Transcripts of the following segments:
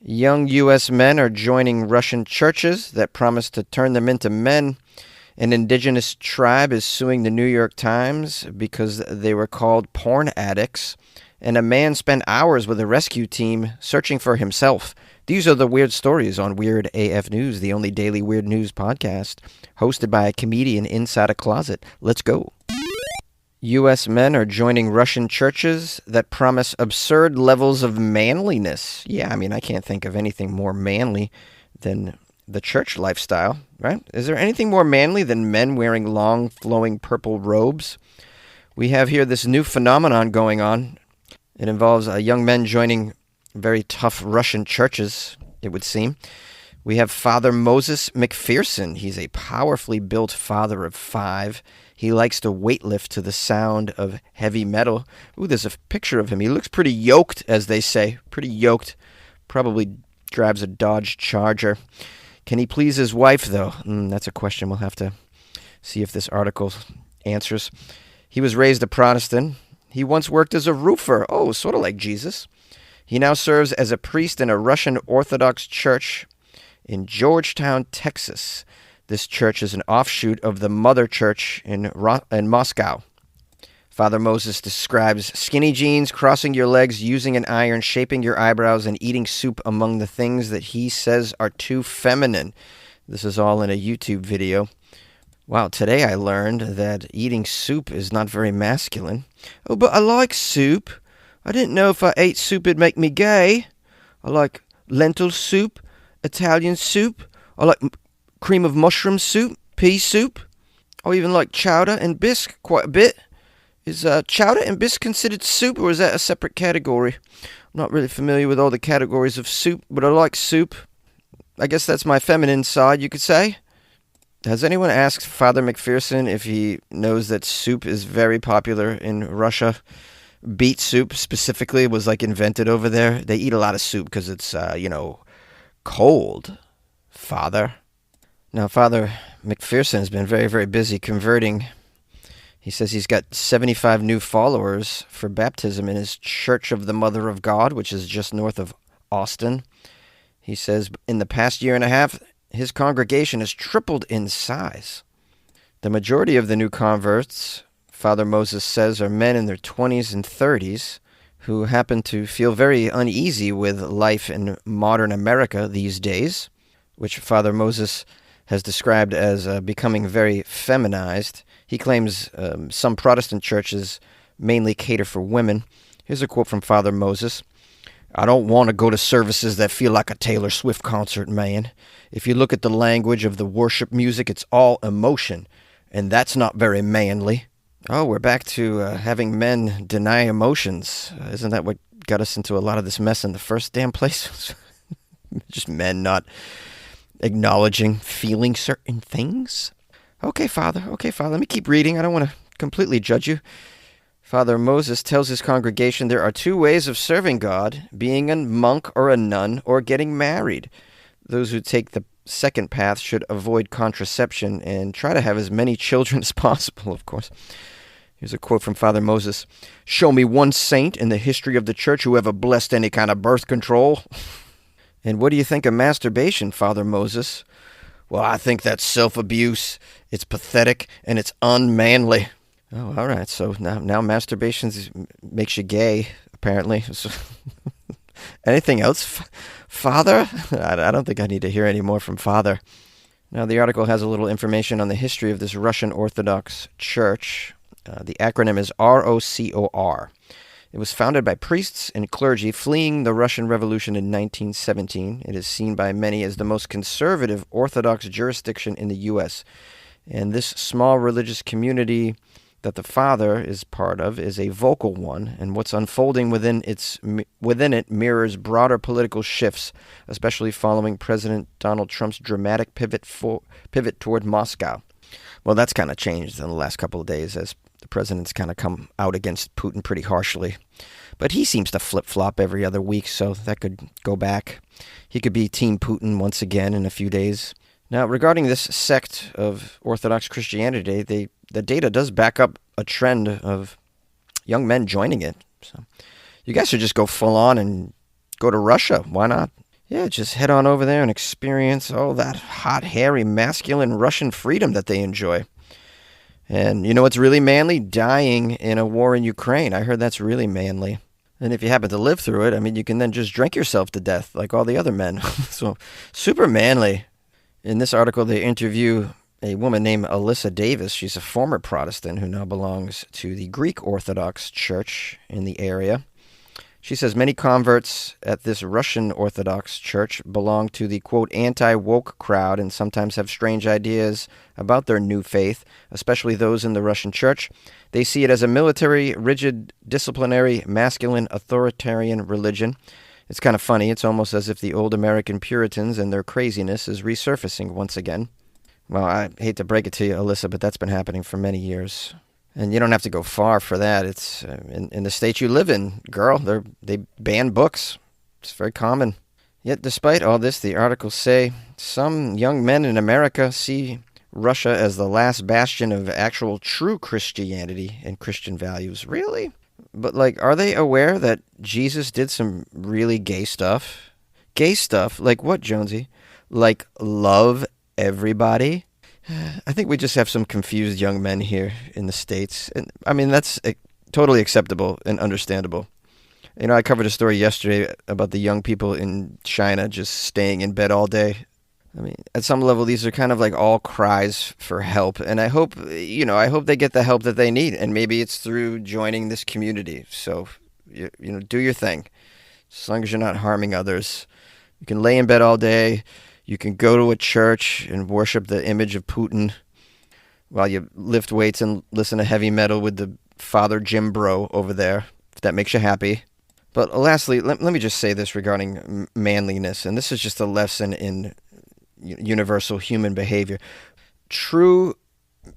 Young U.S. men are joining Russian churches that promise to turn them into men. An indigenous tribe is suing the New York Times because they were called porn addicts. And a man spent hours with a rescue team searching for himself. These are the weird stories on Weird AF News, the only daily weird news podcast, hosted by a comedian inside a closet. Let's go. U.S. men are joining Russian churches that promise absurd levels of manliness. Yeah, I mean, I can't think of anything more manly than the church lifestyle, right? Is there anything more manly than men wearing long, flowing purple robes? We have here this new phenomenon going on. It involves young men joining very tough Russian churches, it would seem. We have Father Moses McPherson. He's a powerfully built father of 5. He likes to weightlift to the sound of heavy metal. Ooh, there's a picture of him. He looks pretty yoked, as they say. Pretty yoked. Probably drives a Dodge Charger. Can he please his wife, though? That's a question we'll have to see if this article answers. He was raised a Protestant. He once worked as a roofer. Oh, sort of like Jesus. He now serves as a priest in a Russian Orthodox church in Georgetown, Texas. This church is an offshoot of the mother church in Moscow. Father Moses describes skinny jeans, crossing your legs, using an iron, shaping your eyebrows, and eating soup among the things that he says are too feminine. This is all in a YouTube video. Wow, today I learned that eating soup is not very masculine. Oh, but I like soup. I didn't know if I ate soup it'd make me gay. I like lentil soup, Italian soup. I like cream of mushroom soup, pea soup. I even like chowder and bisque quite a bit. Is chowder and bisque considered soup, or is that a separate category? I'm not really familiar with all the categories of soup, but I like soup. I guess that's my feminine side, you could say. Has anyone asked Father McPherson if he knows that soup is very popular in Russia? Beet soup, specifically, was like invented over there. They eat a lot of soup because it's, cold, Father. Now, Father McPherson has been very, very busy converting. He says he's got 75 new followers for baptism in his Church of the Mother of God, which is just north of Austin. He says in the past year and a half, his congregation has tripled in size. The majority of the new converts, Father Moses says, are men in their 20s and 30s who happen to feel very uneasy with life in modern America these days, which Father Moses has described as becoming very feminized. He claims some Protestant churches mainly cater for women. Here's a quote from Father Moses. I don't want to go to services that feel like a Taylor Swift concert, man. If you look at the language of the worship music, it's all emotion, and that's not very manly. Oh, we're back to having men deny emotions. Isn't that what got us into a lot of this mess in the first damn place? Just men not acknowledging feeling certain things. Okay, Father, let me keep reading. I don't want to completely judge you. Father Moses tells his congregation there are 2 ways of serving God, being a monk or a nun, or getting married. Those who take the second path should avoid contraception and try to have as many children as possible, of course. Here's a quote from Father Moses. Show me one saint in the history of the church who ever blessed any kind of birth control. And what do you think of masturbation, Father Moses? Well, I think that's self-abuse. It's pathetic and it's unmanly. Oh, all right. So now masturbation makes you gay, apparently. Anything else, Father? I don't think I need to hear any more from Father. Now, the article has a little information on the history of this Russian Orthodox Church. The acronym is ROCOR. It was founded by priests and clergy fleeing the Russian Revolution in 1917. It is seen by many as the most conservative Orthodox jurisdiction in the U.S. And this small religious community that the Father is part of is a vocal one, and what's unfolding within it mirrors broader political shifts, especially following President Donald Trump's dramatic pivot toward Moscow. Well, that's kind of changed in the last couple of days as the president's kind of come out against Putin pretty harshly. But he seems to flip-flop every other week, so that could go back. He could be Team Putin once again in a few days. Now, regarding this sect of Orthodox Christianity, the data does back up a trend of young men joining it. So you guys should just go full on and go to Russia. Why not? Yeah, just head on over there and experience all that hot, hairy, masculine Russian freedom that they enjoy. And you know what's really manly? Dying in a war in Ukraine. I heard that's really manly. And if you happen to live through it, I mean, you can then just drink yourself to death like all the other men. So, super manly. In this article, they interview a woman named Alyssa Davis. She's a former Protestant who now belongs to the Greek Orthodox Church in the area. She says many converts at this Russian Orthodox church belong to the, quote, anti-woke crowd and sometimes have strange ideas about their new faith, especially those in the Russian church. They see it as a military, rigid, disciplinary, masculine, authoritarian religion. It's kind of funny. It's almost as if the old American Puritans and their craziness is resurfacing once again. Well, I hate to break it to you, Alyssa, but that's been happening for many years. And you don't have to go far for that. It's in the state you live in, girl. They ban books. It's very common. Yet, despite all this, the articles say some young men in America see Russia as the last bastion of actual true Christianity and Christian values. Really? But, like, are they aware that Jesus did some really gay stuff? Gay stuff? Like what, Jonesy? Like love everybody? I think we just have some confused young men here in the States. And I mean, that's totally acceptable and understandable. You know, I covered a story yesterday about the young people in China just staying in bed all day. I mean, at some level, these are kind of like all cries for help. And I hope they get the help that they need. And maybe it's through joining this community. So, do your thing. As long as you're not harming others. You can lay in bed all day. You can go to a church and worship the image of Putin while you lift weights and listen to heavy metal with the Father Jim Bro over there, if that makes you happy. But lastly, let me just say this regarding manliness, and this is just a lesson in universal human behavior. True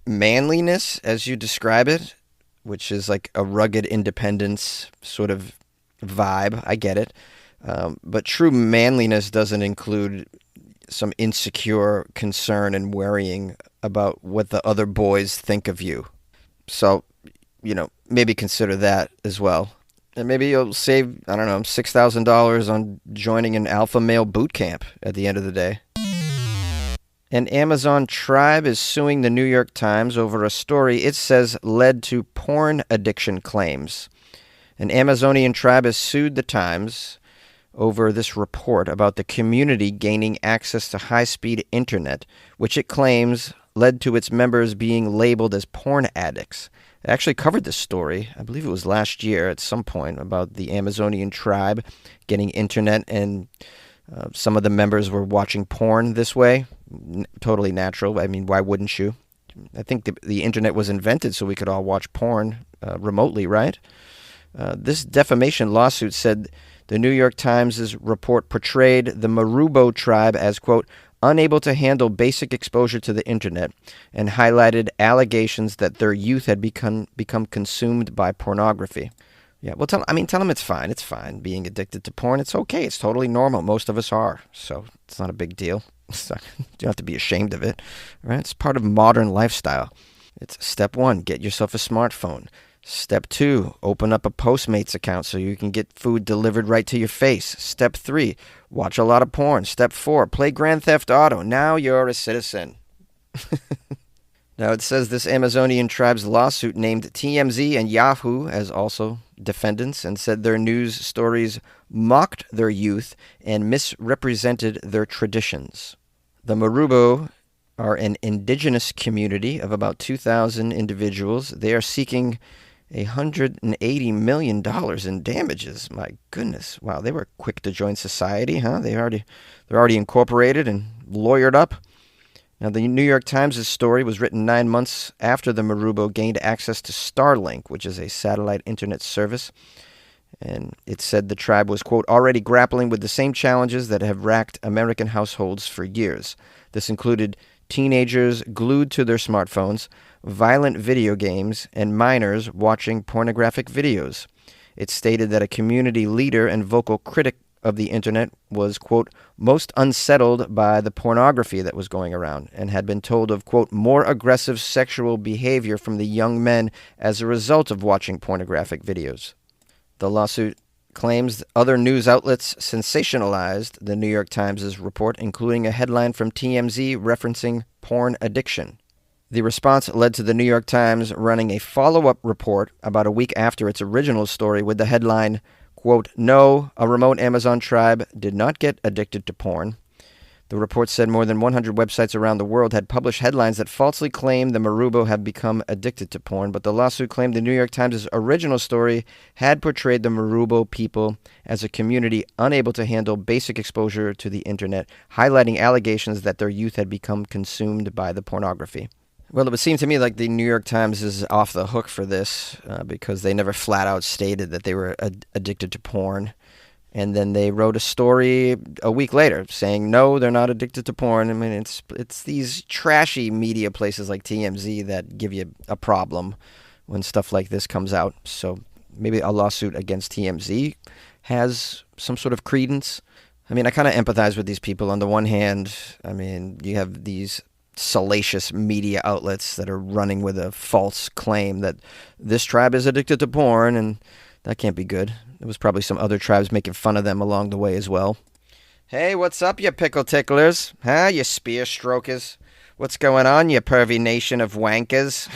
manliness, as you describe it, which is like a rugged independence sort of vibe, I get it. But true manliness doesn't include some insecure concern and worrying about what the other boys think of you. So, maybe consider that as well. And maybe you'll save, I don't know, $6,000 on joining an alpha male boot camp at the end of the day. An Amazon tribe is suing the New York Times over a story it says led to porn addiction claims. An Amazonian tribe has sued the Times over this report about the community gaining access to high-speed internet, which it claims led to its members being labeled as porn addicts. I actually covered this story, I believe it was last year at some point, about the Amazonian tribe getting internet, and some of the members were watching porn this way. Totally natural. I mean, why wouldn't you? I think the internet was invented so we could all watch porn remotely, right? This defamation lawsuit said the New York Times' report portrayed the Marubo tribe as, quote, unable to handle basic exposure to the internet, and highlighted allegations that their youth had become consumed by pornography. Yeah, well, tell them it's fine. It's fine being addicted to porn. It's okay. It's totally normal. Most of us are. So it's not a big deal. You don't have to be ashamed of it, right? It's part of modern lifestyle. It's step 1, get yourself a smartphone. Step 2, open up a Postmates account so you can get food delivered right to your face. Step 3, watch a lot of porn. Step 4, play Grand Theft Auto. Now you're a citizen. Now, it says this Amazonian tribe's lawsuit named TMZ and Yahoo as also defendants and said their news stories mocked their youth and misrepresented their traditions. The Marubo are an indigenous community of about 2,000 individuals. They are seeking $180 million in damages. My goodness. Wow, they were quick to join society, huh? They're already incorporated and lawyered up. Now, the New York Times' story was written 9 months after the Marubo gained access to Starlink, which is a satellite internet service. And it said the tribe was, quote, already grappling with the same challenges that have racked American households for years. This included teenagers glued to their smartphones, violent video games, and minors watching pornographic videos. It stated that a community leader and vocal critic of the internet was, quote, most unsettled by the pornography that was going around and had been told of, quote, more aggressive sexual behavior from the young men as a result of watching pornographic videos. The lawsuit claims other news outlets sensationalized the New York Times' report, including a headline from TMZ referencing porn addiction. The response led to the New York Times running a follow-up report about a week after its original story with the headline, quote, "No, a remote Amazon tribe did not get addicted to porn." The report said more than 100 websites around the world had published headlines that falsely claimed the Marubo had become addicted to porn, but the lawsuit claimed the New York Times' original story had portrayed the Marubo people as a community unable to handle basic exposure to the internet, highlighting allegations that their youth had become consumed by the pornography. Well, it would seem to me like the New York Times is off the hook for this because they never flat out stated that they were addicted to porn. And then they wrote a story a week later saying, no, they're not addicted to porn. I mean, it's these trashy media places like TMZ that give you a problem when stuff like this comes out. So maybe a lawsuit against TMZ has some sort of credence. I mean, I kind of empathize with these people. On the one hand, I mean, you have these salacious media outlets that are running with a false claim that this tribe is addicted to porn, and that can't be good. There was probably some other tribes making fun of them along the way as well. Hey, what's up, you pickle ticklers? Huh, you spear strokers? What's going on, you pervy nation of wankers?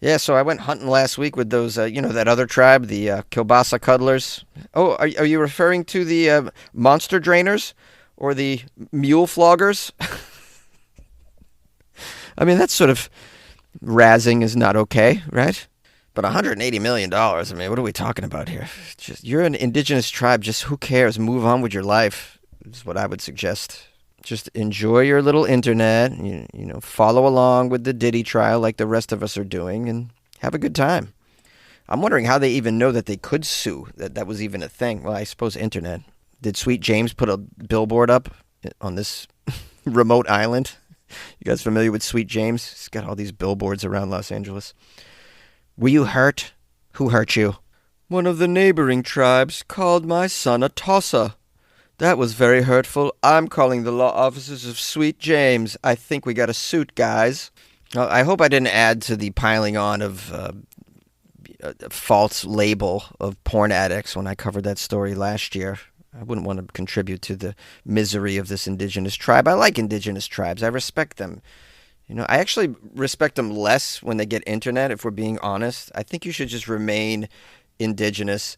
Yeah, so I went hunting last week with those, that other tribe, the kielbasa cuddlers. Oh, are you referring to the monster drainers or the mule floggers? I mean, that sort of razzing is not okay, right? But $180 million, I mean, what are we talking about here? Just, you're an indigenous tribe, just who cares? Move on with your life, is what I would suggest. Just enjoy your little internet, follow along with the Diddy trial like the rest of us are doing, and have a good time. I'm wondering how they even know that they could sue, that was even a thing. Well, I suppose internet. Did Sweet James put a billboard up on this remote island? You guys familiar with Sweet James? He's got all these billboards around Los Angeles. Were you hurt? Who hurt you? One of the neighboring tribes called my son a tosser. That was very hurtful. I'm calling the law offices of Sweet James. I think we got a suit, guys. I hope I didn't add to the piling on of a false label of porn addicts when I covered that story last year. I wouldn't want to contribute to the misery of this indigenous tribe. I like indigenous tribes. I respect them. I actually respect them less when they get internet, if we're being honest. I think you should just remain indigenous.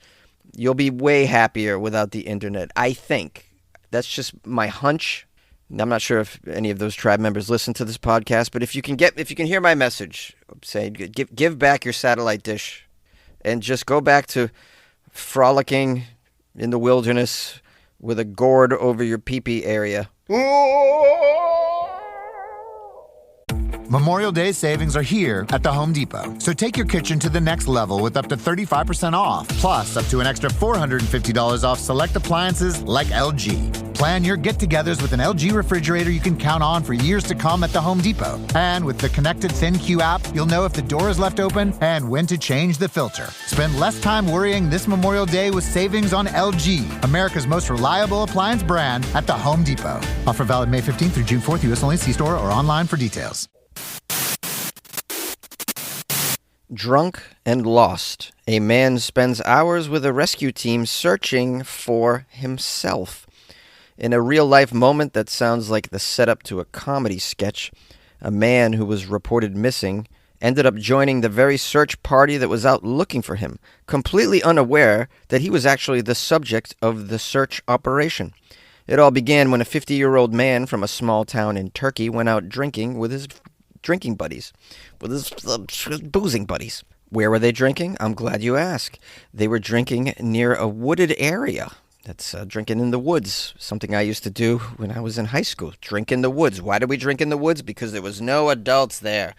You'll be way happier without the internet, I think. That's just my hunch. I'm not sure if any of those tribe members listen to this podcast, but if you can hear my message, say give back your satellite dish and just go back to frolicking in the wilderness with a gourd over your pee-pee area. Memorial Day savings are here at the Home Depot. So take your kitchen to the next level with up to 35% off, plus up to an extra $450 off select appliances like LG. Plan your get-togethers with an LG refrigerator you can count on for years to come at the Home Depot. And with the connected ThinQ app, you'll know if the door is left open and when to change the filter. Spend less time worrying this Memorial Day with savings on LG, America's most reliable appliance brand at the Home Depot. Offer valid May 15th through June 4th, U.S. only. See store or online for details. Drunk and lost. A man spends hours with a rescue team searching for himself. In a real-life moment that sounds like the setup to a comedy sketch, a man who was reported missing ended up joining the very search party that was out looking for him, completely unaware that he was actually the subject of the search operation. It all began when a 50-year-old man from a small town in Turkey went out drinking with his drinking buddies, with his boozing buddies. Where were they drinking? I'm glad you asked. They were drinking near a wooded area. That's drinking in the woods, something I used to do when I was in high school. Drink in the woods. Why did we drink in the woods? Because there was no adults there.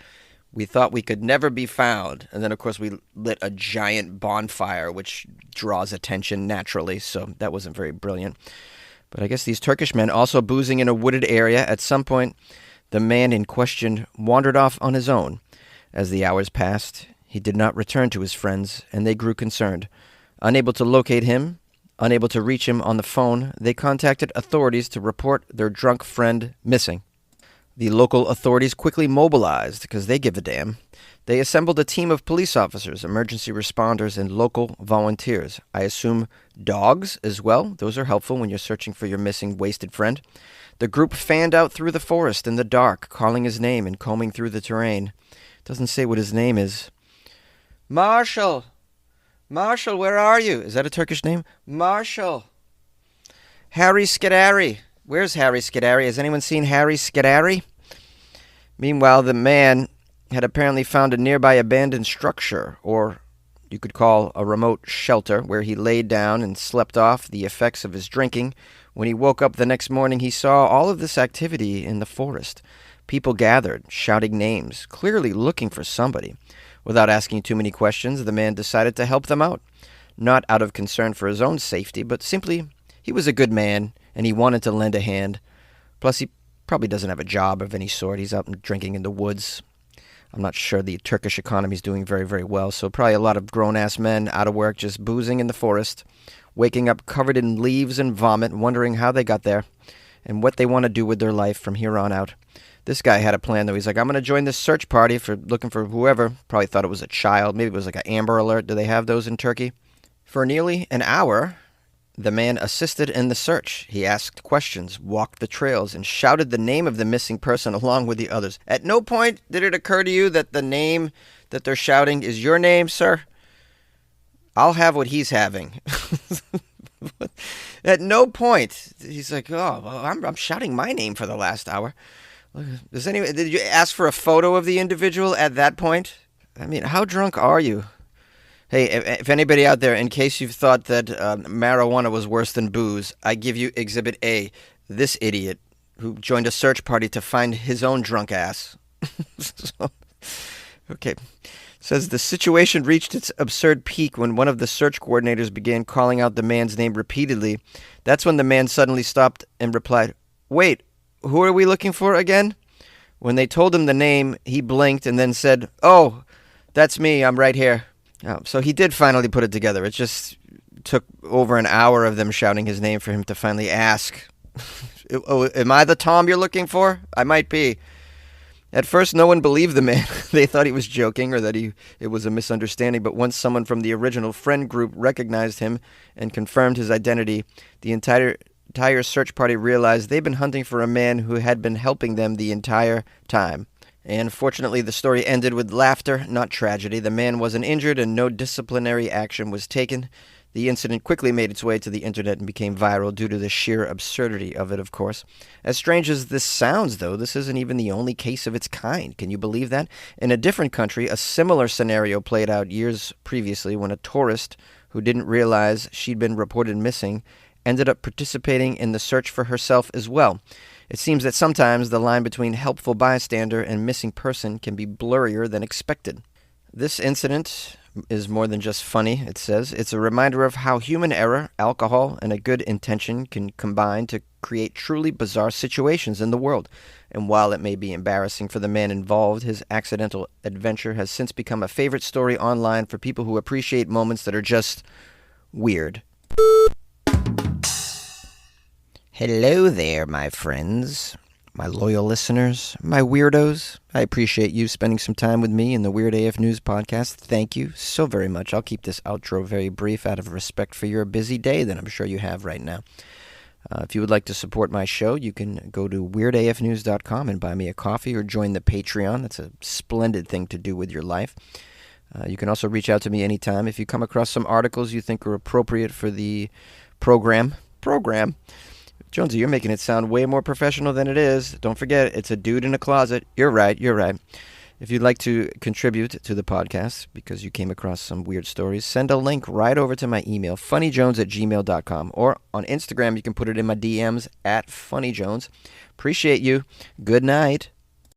We thought we could never be found. And then, of course, we lit a giant bonfire, which draws attention naturally, so that wasn't very brilliant. But I guess these Turkish men also boozing in a wooded area. At some point, the man in question wandered off on his own. As the hours passed, he did not return to his friends, and they grew concerned. Unable to locate him, unable to reach him on the phone, they contacted authorities to report their drunk friend missing. The local authorities quickly mobilized because they give a damn. They assembled a team of police officers, emergency responders, and local volunteers. I assume dogs as well. Those are helpful when you're searching for your missing, wasted friend. The group fanned out through the forest in the dark, calling his name and combing through the terrain. It doesn't say what his name is. Marshall! Marshall, where are you? Is that a Turkish name? Marshall! Harry Skidary! Where's Harry Skidary? Has anyone seen Harry Skidary? Meanwhile, the man had apparently found a nearby abandoned structure, or you could call a remote shelter, where he laid down and slept off the effects of his drinking. When he woke up the next morning, he saw all of this activity in the forest. People gathered, shouting names, clearly looking for somebody. Without asking too many questions, the man decided to help them out. Not out of concern for his own safety, but simply he was a good man, and he wanted to lend a hand. Plus, he probably doesn't have a job of any sort. He's out drinking in the woods. I'm not sure the Turkish economy is doing very, very well, so probably a lot of grown-ass men out of work just boozing in the forest, waking up covered in leaves and vomit, wondering how they got there and what they want to do with their life from here on out. This guy had a plan, though. He's like, I'm going to join this search party for looking for whoever. Probably thought it was a child. Maybe it was like an Amber Alert. Do they have those in Turkey? For nearly an hour, the man assisted in the search. He asked questions, walked the trails, and shouted the name of the missing person along with the others. At no point did it occur to you that the name that they're shouting is your name, sir? I'll have what he's having. At no point. He's like, oh, well, I'm shouting my name for the last hour. Did you ask for a photo of the individual at that point? I mean, how drunk are you? Hey, if anybody out there, in case you've thought that marijuana was worse than booze, I give you Exhibit A. This idiot who joined a search party to find his own drunk ass. Okay. Says the situation reached its absurd peak when one of the search coordinators began calling out the man's name repeatedly. That's when the man suddenly stopped and replied, "Wait, who are we looking for again?" When they told him the name, he blinked and then said, "Oh, that's me. I'm right here." Oh, so he did finally put it together. It just took over an hour of them shouting his name for him to finally ask, "Oh, am I the Tom you're looking for? I might be." At first, no one believed the man. They thought he was joking or that it was a misunderstanding. But once someone from the original friend group recognized him and confirmed his identity, the entire search party realized they'd been hunting for a man who had been helping them the entire time. And fortunately, the story ended with laughter, not tragedy. The man wasn't injured and no disciplinary action was taken. The incident quickly made its way to the internet and became viral due to the sheer absurdity of it, of course. As strange as this sounds, though, this isn't even the only case of its kind. Can you believe that? In a different country, a similar scenario played out years previously when a tourist who didn't realize she'd been reported missing ended up participating in the search for herself as well. It seems that sometimes the line between helpful bystander and missing person can be blurrier than expected. This incident is more than just funny, it says. It's a reminder of how human error, alcohol, and a good intention can combine to create truly bizarre situations in the world. And while it may be embarrassing for the man involved, his accidental adventure has since become a favorite story online for people who appreciate moments that are just weird. Hello there, my friends, my loyal listeners, my weirdos. I appreciate you spending some time with me in the Weird AF News podcast. Thank you so very much. I'll keep this outro very brief out of respect for your busy day that I'm sure you have right now. If you would like to support my show, you can go to weirdafnews.com and buy me a coffee or join the Patreon. That's a splendid thing to do with your life. You can also reach out to me anytime if you come across some articles you think are appropriate for the program. Jonesy, you're making it sound way more professional than it is. Don't forget, it's a dude in a closet. You're right. If you'd like to contribute to the podcast because you came across some weird stories, send a link right over to my email, funnyjones@gmail.com. Or on Instagram, you can put it in my DMs @funnyjones. Appreciate you. Good night.